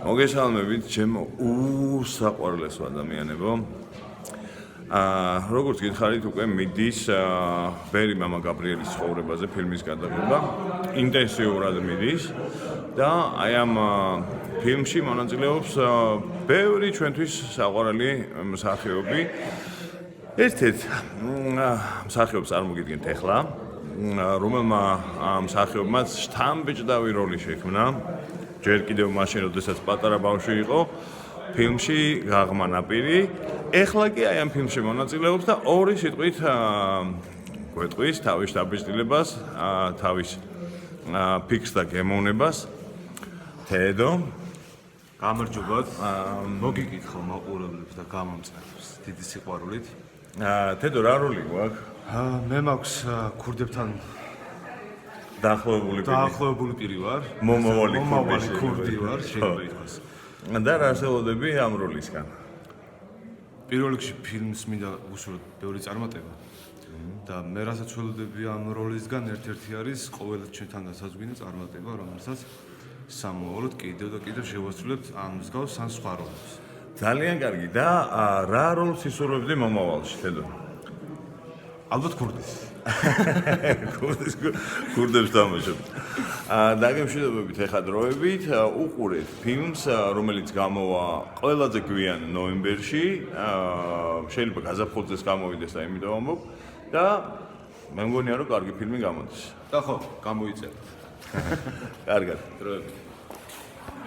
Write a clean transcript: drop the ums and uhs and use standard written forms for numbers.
მოგესალმებით, ჩემო უსაყვარლესო ადამიანებო. როგორც გითხარით, უკვე მიდის ბერი მამა გაბრიელის ცხოვრებაზე ფილმის გადაღება. ინტენსიურად მიდის და აი ამ ფილმში მონაწილეობს ბევრი ჩვენთვის საყვარელი მსახიობი. ერთ-ერთ მსახიობს არ მოგიდგენთ ახლა, რომელმა მსახიობმა შთამბეჭდავი როლი შექმნა. ჯერ კიდევ მაშინ, როდესაც პატარა ბავშვი იყო, ფილმში გაღმა ნაპირი. ეხლა კი აი ამ ფილმში მონაწილეობს და ორი სიტყვით გვეტყვის თავის დაბეჭდილებას, თავის ფიქრს და გემოვნებას. თედო, გამარჯობათ. მოგიკითხო მაყურებლებს და გამომწყებს დიდი სიყვარულით. თედო, რა როლი გვაქვს? მე მაქვს ქურდებთან დაახლოებული პირი ვარ. მომავალი ქურდი ვარ, შეიძლება ითქვას. და რა ასეულები ამ როლისგან? პირველ რიგში ფილმს მინდა უშუალოდ ბევრი წარმატება. და მე რასაც ველოდები ამ როლისგან ერთ-ერთი არის ყოველ ჩვენთან დასაძღვინე წარმატება, რომელსაც სამოვალოდ კიდევ და კიდევ შევასრულებთ ამ მსგავს ან სხვა როლებს. ძალიან კარგი. და რა როლს ისურვებდი მომავალში, თედო? ალბათ ქურდის. ქურდებს თამაშობ. დაგემშვიდობებით ეხა დროებით, უყურეთ ფილმს, რომელიც გამოვა ყველაზე გვიან ნოემბერში. შეიძლება გაზაფხულზეც გამოვიდეს და იმიტომ ამბობ და მე მგონია რომ კარგი ფილმი გამოდის. და ხო, გამოიწერეთ. კარგად. დროებით.